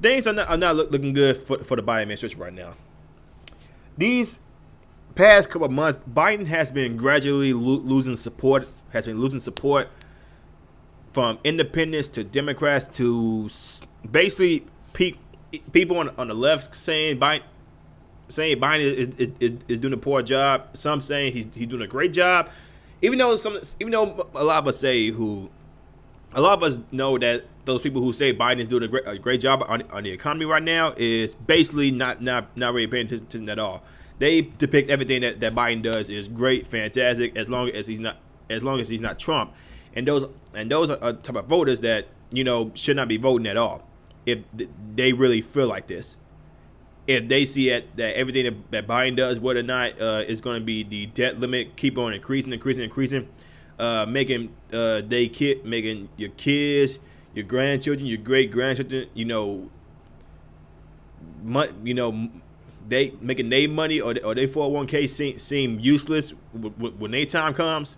things are not looking good for the Biden administration right now. These past couple of months, Biden has been gradually losing support. Has been losing support from independents to Democrats to basically people on the left saying Biden is doing a poor job. Some saying he's doing a great job. Even though a lot of us know that those people who say Biden is doing a great job on the economy right now is basically not really paying attention at all. They depict everything that Biden does is great, fantastic, as long as he's not Trump. And those are type of voters that should not be voting at all if they really feel like this. If they see that everything that Biden does, whether or not is going to be the debt limit keep on increasing, making making your kids, your grandchildren, your great grandchildren, they making their money or their 401k seem useless when their time comes.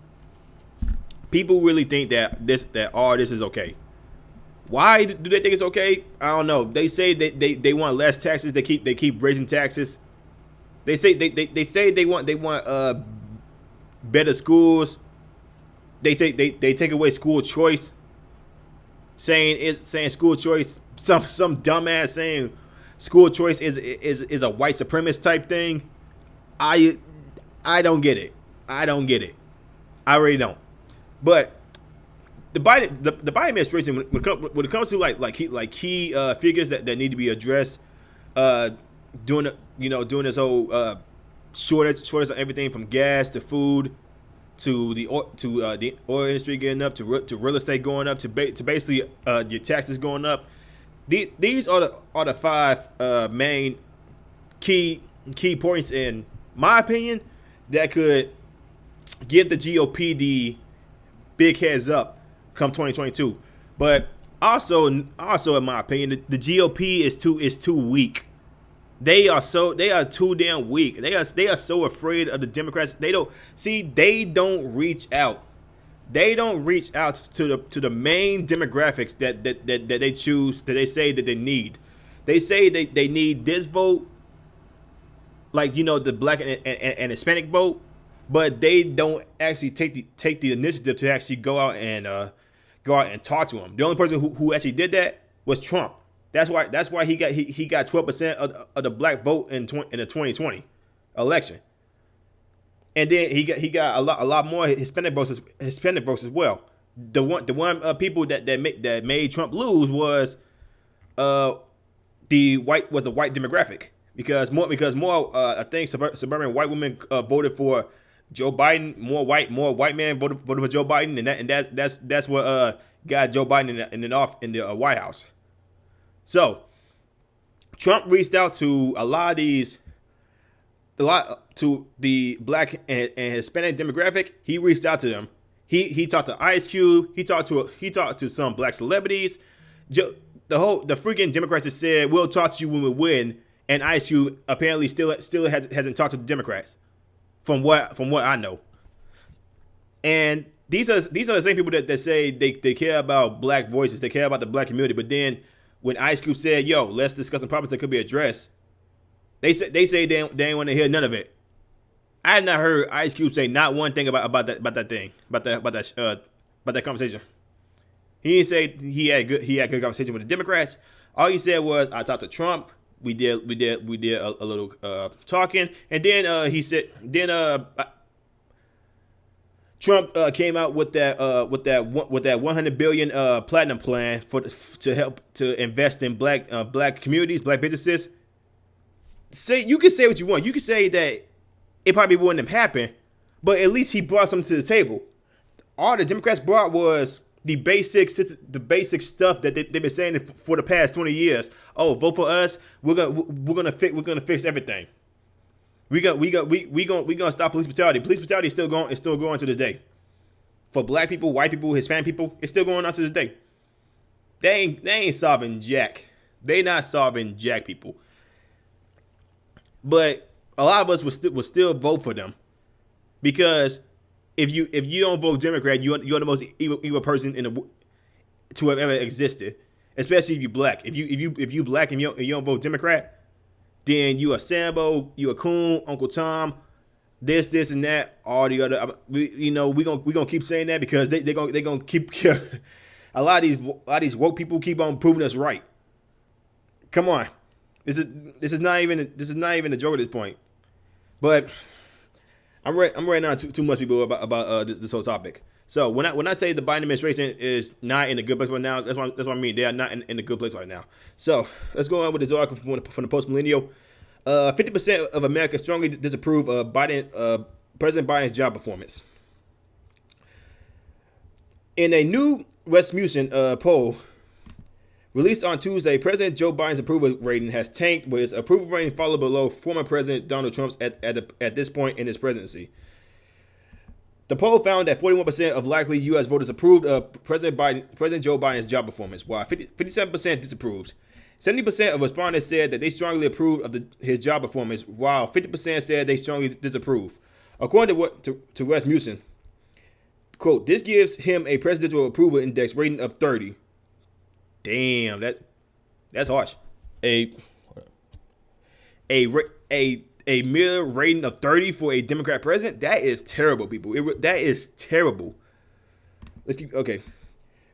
People really think that all this is okay. Why do they think it's okay? I don't know. They say they want less taxes. They keep raising taxes. They say they want better schools. They take away school choice. Saying school choice. Some dumbass saying school choice is a white supremacist type thing. I don't get it. I I really don't. But the Biden administration, when it comes to like key figures that need to be addressed, doing this whole shortage on everything from gas to food to the oil industry getting up to real estate going up to basically your taxes going up. These are the five main key points in my opinion that could give the GOP the big heads up come 2022. But also in my opinion, the GOP is too weak. They are too damn weak. They are so afraid of the Democrats. They don't reach out. They don't reach out to the main demographics that they choose, that they say that they need. They say they need this vote, like the black and Hispanic vote, but they don't actually take the initiative to actually go out and talk to them. The only person who actually did that was Trump. That's why he got 12% of the black vote in the 2020 election, and then he got a lot more Hispanic votes as well. The one people that made Trump lose was the white demographic because more I think suburban white women voted for Joe Biden. More white men voted for Joe Biden, and that's what got Joe Biden in the White House. So Trump reached out to to the black and Hispanic demographic. He reached out to them. He talked to Ice Cube. He talked to some black celebrities. The freaking Democrats just said we'll talk to you when we win, and Ice Cube apparently still hasn't talked to the Democrats, from what I know. And these are the same people that say they care about black voices, they care about the black community, but then when Ice Cube said, "Yo, let's discuss some problems that could be addressed," they say they ain't want to hear none of it. I have not heard Ice Cube say not one thing about that conversation. He didn't say he had good conversation with the Democrats. All he said was, "I talked to Trump. We did a little talking," and then he said Trump came out with that $100 billion platinum plan to help to invest in black communities, black businesses. You can say what you want. You can say that it probably wouldn't have happened, but at least he brought something to the table. All the Democrats brought was the basic stuff that they've been saying for the past 20 years. Oh, vote for us. We're gonna fix everything. We gonna stop police brutality. Police brutality is still going to this day. For black people, white people, Hispanic people, it's still going on to this day. They ain't solving jack. They not solving jack, people. But a lot of us would still vote for them, because if you don't vote Democrat, you're the most evil person to have ever existed. especially if you black. If you black and you don't vote Democrat, then you a Sambo, you a Coon, Uncle Tom, this and that, all the other. We gonna keep saying that because they gonna keep a lot of these woke people keep on proving us right. Come on, this is not even a joke at this point. But I'm right now too much people about this whole topic. So when I say the Biden administration is not in a good place right now, that's what I mean. They are not in a good place right now. So let's go on with this article from the Post Millennial. 50% of America strongly disapprove of President Biden's job performance. In a new Rasmussen poll released on Tuesday, President Joe Biden's approval rating has tanked, with his approval rating falling below former President Donald Trump's at this point in his presidency. The poll found that 41% of likely U.S. voters approved of President Joe Biden's job performance, while 57% disapproved. 70% of respondents said that they strongly approved of his job performance, while 50% said they strongly disapprove. According to Rasmussen, quote, this gives him a presidential approval index rating of 30. Damn, that's harsh. A mere rating of 30 for a Democrat president? That is terrible, people. That is terrible. Okay.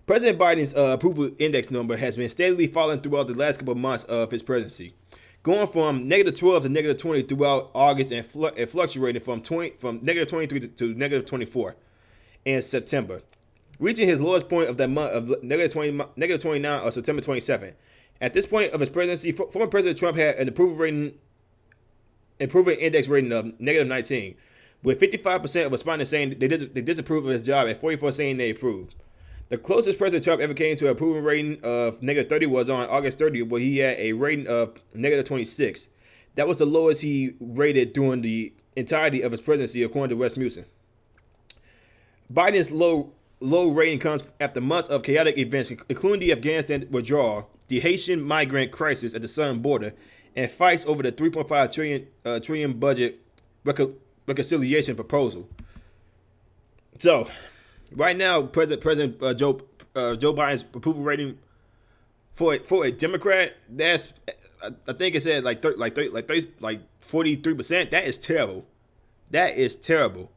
President Biden's approval index number has been steadily falling throughout the last couple of months of his presidency, going from -12 to -20 throughout August and fluctuating from -23 to -24 in September, reaching his lowest point of that month of -29 on September 27. At this point of his presidency, former President Trump had an approval index rating of -19, with 55% of respondents saying they disapprove of his job and 44% saying they approve. The closest President Trump ever came to an approval rating of -30 was on August 30th, where he had a rating of -26. That was the lowest he rated during the entirety of his presidency, according to Rasmussen. Biden's low rating comes after months of chaotic events, including the Afghanistan withdrawal, the Haitian migrant crisis at the southern border, and fights over the $3.5 trillion budget reconciliation proposal. So, right now, President Joe Biden's approval rating for a Democrat, that's, I think it said like 43%. That is terrible. That is terrible.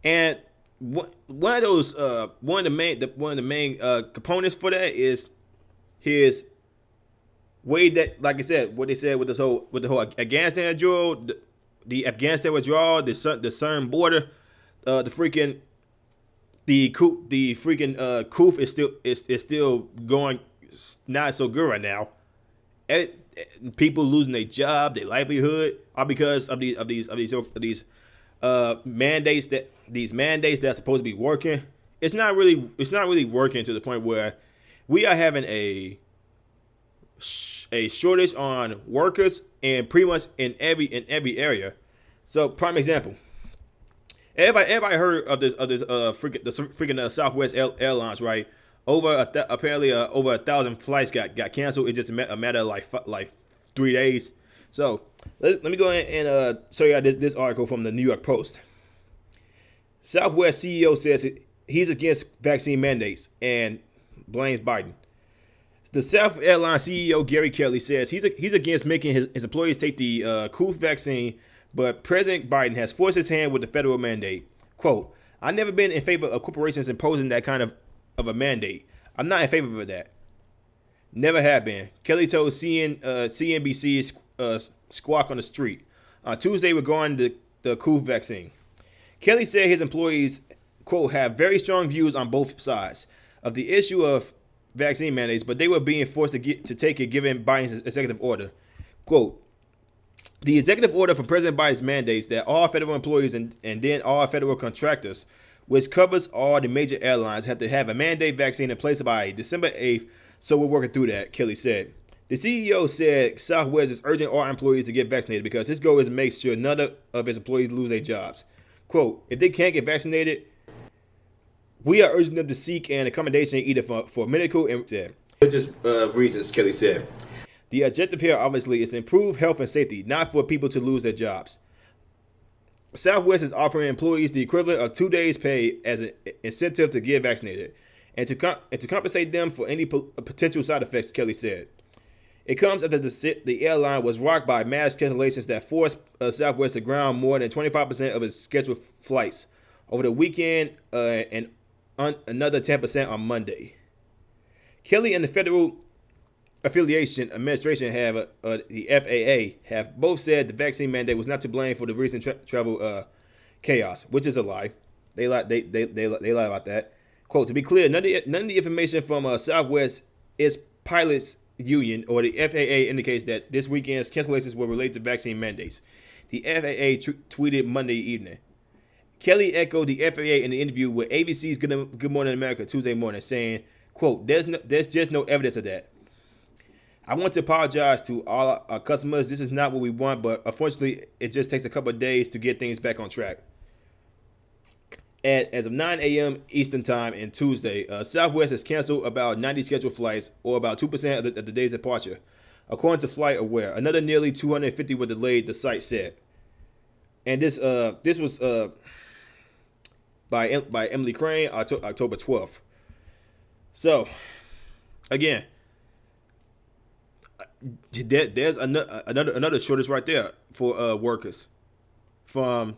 And one of the main components for that is his way that, like I said, what they said with the whole Afghanistan withdrawal, the Afghanistan withdrawal, the southern border, the coup is still going not so good right now. People losing their job, their livelihood, all because of these mandates that are supposed to be working. It's not really working to the point where we are having a shortage on workers and pretty much in every area. So, prime example. Everybody heard of this freaking Southwest Airlines, right? Apparently over 1,000 flights got canceled in just a matter of like 3 days. So let me go ahead and show you this article from the New York Post. Southwest CEO says he's against vaccine mandates and blames Biden. The South Airlines CEO Gary Kelly says he's against making his employees take the COVID vaccine, but President Biden has forced his hand with the federal mandate. Quote, I've never been in favor of corporations imposing that kind of a mandate. I'm not in favor of that. Never have been. Kelly told CNBC's Squawk on the Street on Tuesday regarding the COVID vaccine. Kelly said his employees, quote, have very strong views on both sides of the issue of vaccine mandates, but they were being forced to take it given Biden's executive order. Quote, the executive order from President Biden's mandates that all federal employees and then all federal contractors, which covers all the major airlines, have to have a mandate vaccine in place by December 8th, so we're working through that, Kelly said. The CEO said Southwest is urging all employees to get vaccinated because his goal is to make sure none of his employees lose their jobs. Quote, if they can't get vaccinated, we are urging them to seek an accommodation either for medical and religious reasons, Kelly said. The objective here, obviously, is to improve health and safety, not for people to lose their jobs. Southwest is offering employees the equivalent of 2 days' pay as an incentive to get vaccinated. and to compensate them for any potential side effects, Kelly said. It comes after the airline was rocked by mass cancellations that forced Southwest to ground more than 25% of its scheduled flights over the weekend and another 10% on Monday. Kelly and the Federal Affiliation Administration the FAA have both said the vaccine mandate was not to blame for the recent travel chaos, which is a lie. They lie about that. Quote, to be clear, none of the information from Southwest, its pilots union, or the FAA indicates that this weekend's cancellations were related to vaccine mandates. The FAA tweeted Monday evening. Kelly echoed the FAA in the interview with ABC's Good Morning America Tuesday morning, saying, quote, there's just no evidence of that. I want to apologize to all our customers. This is not what we want, but unfortunately, it just takes a couple of days to get things back on track. As of 9 a.m. Eastern Time on Tuesday, Southwest has canceled about 90 scheduled flights, or about 2% of the day's departure. According to FlightAware, another nearly 250 were delayed, the site said. And this was by Emily Crane, October 12th. So, again, there's another shortage right there for workers, from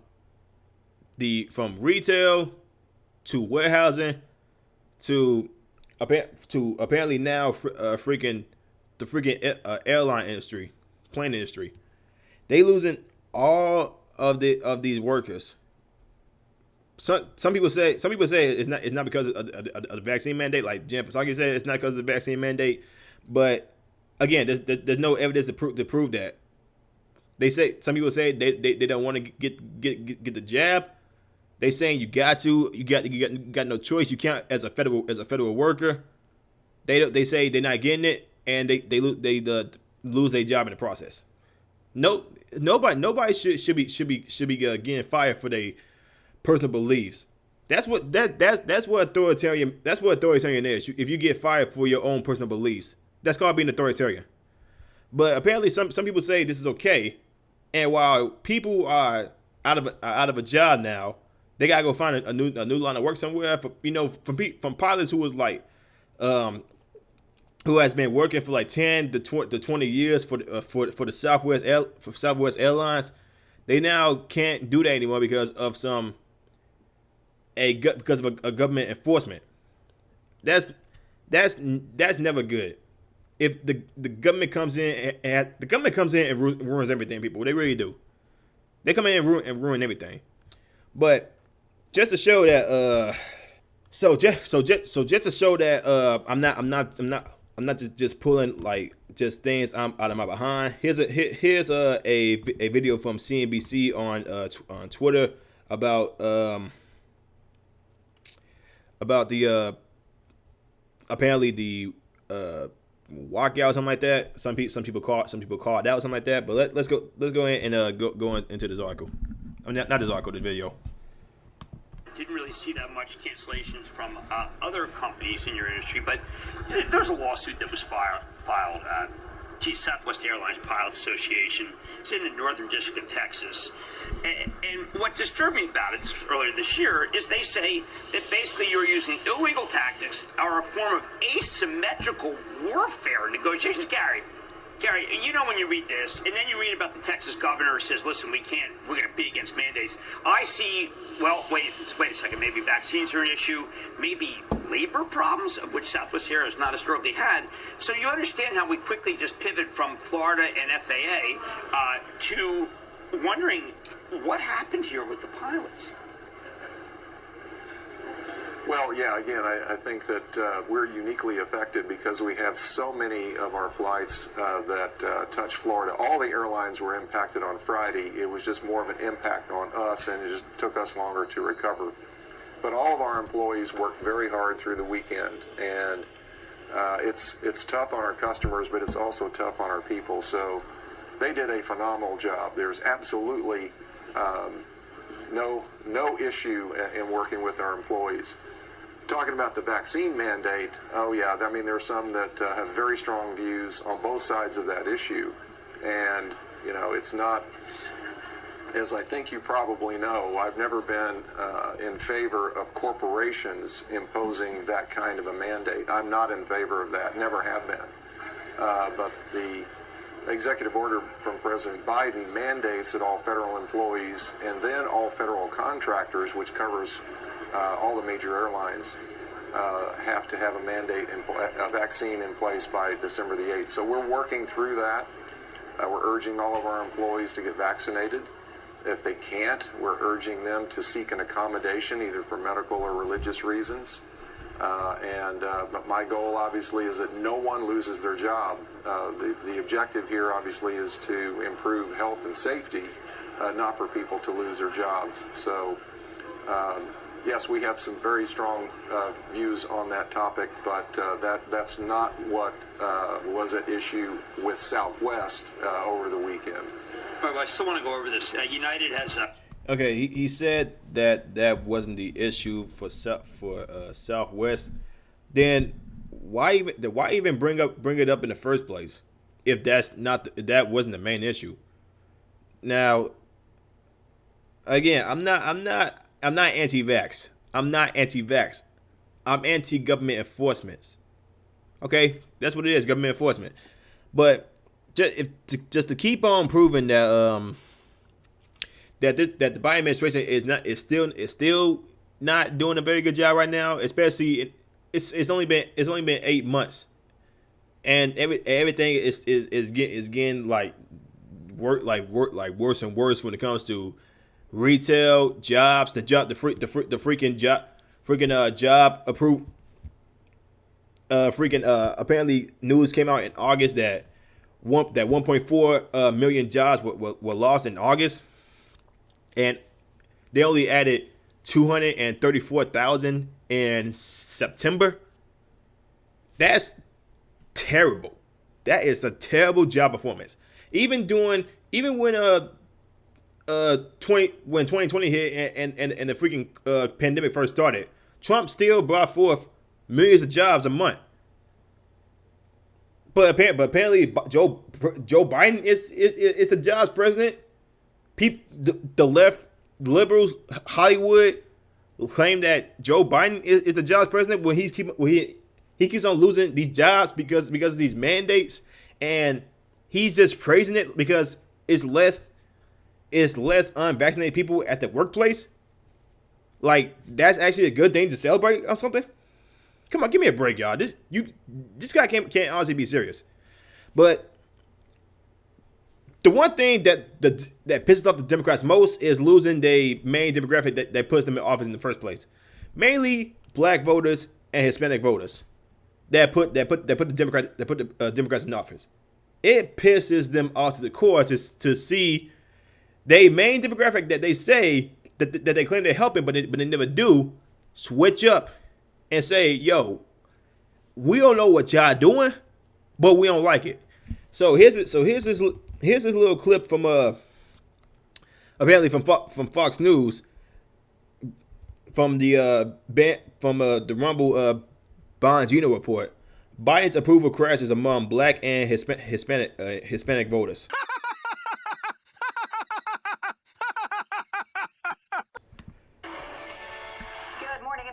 retail to warehousing to apparently now the airline industry, plane industry. They losing all of these workers. Some people say it's not because of the vaccine mandate, like Jen Psaki said, it's not because of the vaccine mandate, but again, there's no evidence to prove that. Some people say they don't want to get the jab. They saying you got no choice. You can't as a federal worker. They say they're not getting it, and they lose their job in the process. Nobody should be getting fired for their personal beliefs. That's what authoritarian is. If you get fired for your own personal beliefs, that's called being authoritarian. But apparently, some people say this is okay, and while people are out of a job now, they gotta go find a new line of work somewhere. From pilots who was like, who has been working for like 10 to 20 years for the Southwest Airlines, they now can't do that anymore because of a government enforcement. That's never good. If the government comes in and ruins everything, people, they really do. They come in and ruin everything. But just to show that, just to show that I'm not just pulling like just things I'm out of my behind. Here's a video from CNBC on Twitter about the apparently the walkout, something like that. Some people called out, something like that. But let's go in and go into this article. I mean, not this article, this video. Didn't really see that much cancellations from other companies in your industry, but there's a lawsuit that was filed. Southwest Airlines Pilots Association. It's in the Northern District of Texas. And what disturbed me about it earlier this year is they say that basically you're using illegal tactics or a form of asymmetrical warfare in negotiations. Gary, you know when you read this, and then you read about the Texas governor who says, listen, we're going to be against mandates. I see, well, wait a second, maybe vaccines are an issue, maybe labor problems, of which Southwest Air has not historically had. So you understand how we quickly just pivot from Florida and FAA to wondering what happened here with the pilots. Well, yeah, again, I think that we're uniquely affected because we have so many of our flights that touch Florida. All the airlines were impacted on Friday. It was just more of an impact on us, and it just took us longer to recover. But all of our employees worked very hard through the weekend, and it's tough on our customers, but it's also tough on our people. So they did a phenomenal job. There's absolutely no issue in working with our employees. Talking about the vaccine mandate, oh yeah, I mean, there are some that have very strong views on both sides of that issue, and it's not as I think you probably know, I've never been in favor of corporations imposing that kind of a mandate. I'm not in favor of that, never have been. But the executive order from President Biden mandates that all federal employees and then all federal contractors, which covers all the major airlines, have to have a mandate, a vaccine in place by December the 8th. So we're working through that. We're urging all of our employees to get vaccinated. If they can't, we're urging them to seek an accommodation, either for medical or religious reasons. But my goal, obviously, is that no one loses their job. The objective here, obviously, is to improve health and safety, not for people to lose their jobs. So, yes, we have some very strong views on that topic, but that's not what was at issue with Southwest over the weekend. All right, well, I still want to go over this. United has Okay, he said that wasn't the issue for Southwest. Then why even bring it up in the first place if that wasn't the main issue? Now, again, I'm not anti-vax. I'm not anti-vax. I'm anti-government enforcement. Okay, that's what it is, government enforcement. But just to keep on proving that that the Biden administration is still not doing a very good job right now, especially it's only been 8 months, and everything is getting worse and worse when it comes to retail, jobs, freaking job approved. Apparently news came out in August that 1.4 million jobs were lost in August, and they only added 234,000 in September. That's terrible. That is a terrible job performance. Even when 2020 hit and the freaking pandemic first started, Trump still brought forth millions of jobs a month. But apparently Joe Biden is the jobs president. The left, liberals, Hollywood claim that Joe Biden is the jobs president when he keeps on losing these jobs because of these mandates, and he's just praising it because it's less unvaccinated people at the workplace. Like, that's actually a good thing to celebrate or something. Come on, give me a break, y'all. This guy can't honestly be serious. But the one thing that pisses off the Democrats most is losing the main demographic that puts them in office in the first place. Mainly black voters and Hispanic voters that put the Democrats in office. It pisses them off to the core to see they main demographic that they say that they claim they're helping, but they never do, switch up and say, yo, we don't know what y'all doing, but we don't like it. So here's this little clip from apparently from Fox News from the Rumble Bongino report. Biden's approval crashes among black and Hispanic voters.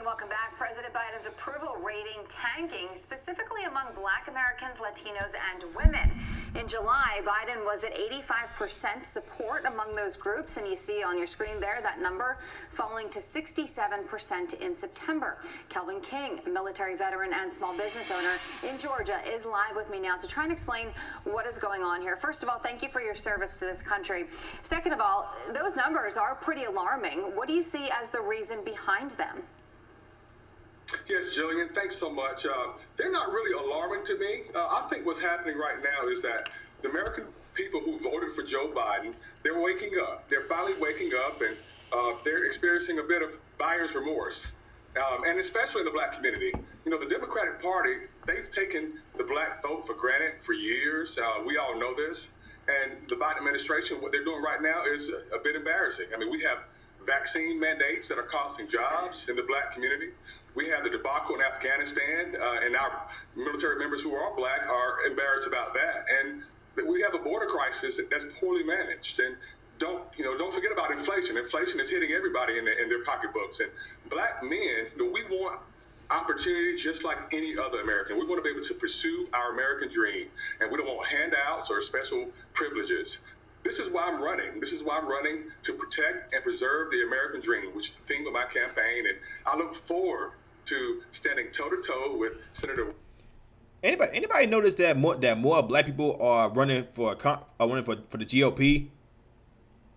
Welcome back. President Biden's approval rating tanking, specifically among Black Americans, Latinos, and women. In July, Biden was at 85% support among those groups, and you see on your screen there that number falling to 67% in September. Kelvin King, military veteran and small business owner in Georgia, is live with me now to try and explain what is going on here. First of all, thank you for your service to this country. Second of all, those numbers are pretty alarming. What do you see as the reason behind them? Yes, Jillian, thanks so much. They're not really alarming to me. I think what's happening right now is that the American people who voted for Joe Biden, they're waking up. They're finally waking up, and they're experiencing a bit of buyer's remorse, and especially in the black community. You know, the Democratic Party, they've taken the black vote for granted for years. We all know this. And the Biden administration, what they're doing right now is a bit embarrassing. I mean, we have vaccine mandates that are costing jobs in the black community. We have the debacle in Afghanistan, and our military members who are black are embarrassed about that. And we have a border crisis that's poorly managed. And don't forget about inflation. Inflation is hitting everybody in their pocketbooks. And black men, we want opportunity just like any other American. We want to be able to pursue our American dream, and we don't want handouts or special privileges. This is why I'm running. This is why I'm running to protect and preserve the American dream, which is the theme of my campaign. And I look forward to standing toe-to-toe with Senator. Anybody notice that more black people are running for the GOP?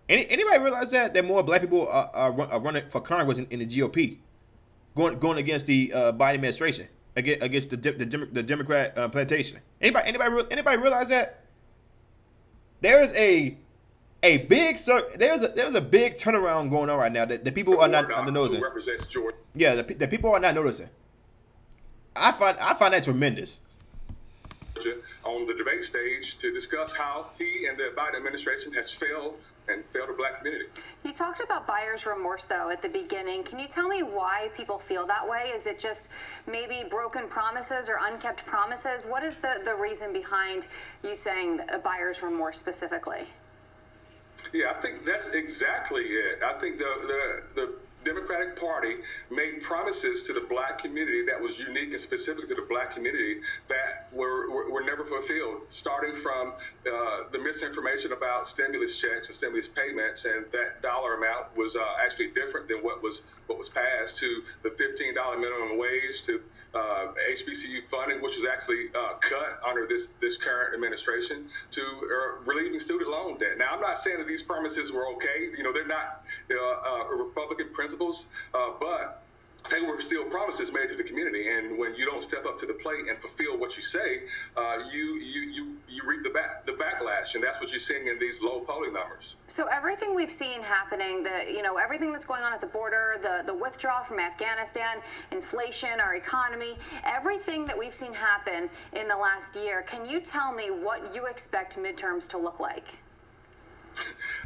Anybody realize that more black people are running for Congress in the GOP, going against the Biden administration, against the Democrat plantation? Anybody realize that? There's a big turnaround going on right now that the people are not noticing. Represents Georgia. Yeah, the people are not noticing. I find that tremendous. On the debate stage to discuss how he and the Biden administration has failed the black community. You talked about buyer's remorse, though, at the beginning. Can you tell me why people feel that way? Is it just maybe broken promises or unkept promises? What is the reason behind you saying a buyer's remorse specifically? Yeah, I think that's exactly it. I think the Democratic Party made promises to the black community that was unique and specific to the black community that were never fulfilled, starting from the misinformation about stimulus checks and stimulus payments, and that dollar amount was actually different than what was passed, to the $15 minimum wage, to HBCU funding, which was actually cut under this current administration, to relieving student loan debt. Now, I'm not saying that these promises were okay. They're not Republican principles, but they were still promises made to the community. And when you don't step up to the plate and fulfill what you say, you reap the backlash, and that's what you're seeing in these low polling numbers. So everything we've seen happening, everything that's going on at the border, the withdrawal from Afghanistan, inflation, our economy, everything that we've seen happen in the last year, can you tell me what you expect midterms to look like?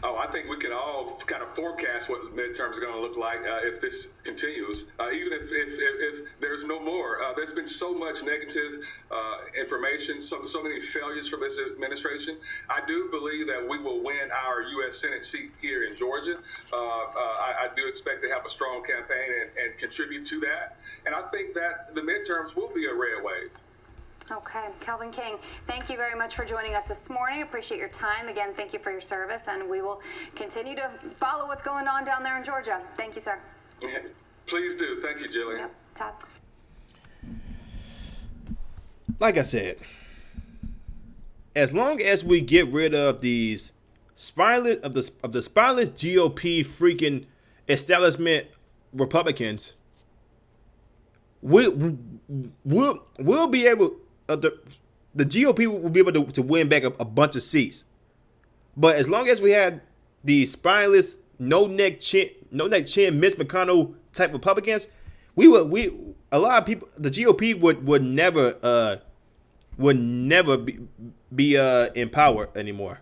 Oh, I think we can all kind of forecast what midterms are going to look like if this continues. Even if there's no more, there's been so much negative information, so many failures from this administration. I do believe that we will win our U.S. Senate seat here in Georgia. I do expect to have a strong campaign and contribute to that. And I think that the midterms will be a red wave. Okay, Calvin King, thank you very much for joining us this morning. Appreciate your time. Again, thank you for your service, and we will continue to follow what's going on down there in Georgia. Thank you, sir. Please do. Thank you, Jillian. Yep. Todd. Like I said, as long as we get rid of these spineless of the spineless GOP freaking establishment Republicans, we'll be able. The GOP will be able to win back a bunch of seats, but as long as we have the spineless, no neck chin, Mitch McConnell type Republicans, a lot of people, the GOP would never be in power anymore.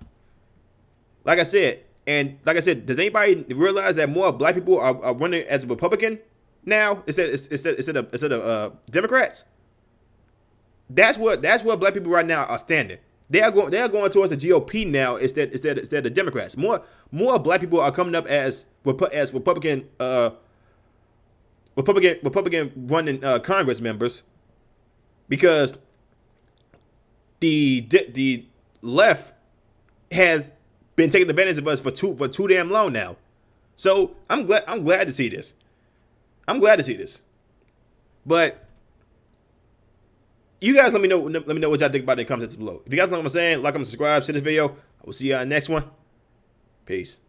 Like I said, does anybody realize that more black people are running as a Republican now instead of Democrats? That's what black people right now are standing. They are going towards the GOP now instead of Democrats. More black people are coming up as Republican running Congress members, because the left has been taking advantage of us for too damn long now. So I'm glad to see this. But you guys let me know what y'all think about it in the comments below. If you guys know what I'm saying, like, comment, subscribe, share this video. I will see y'all in the next one. Peace.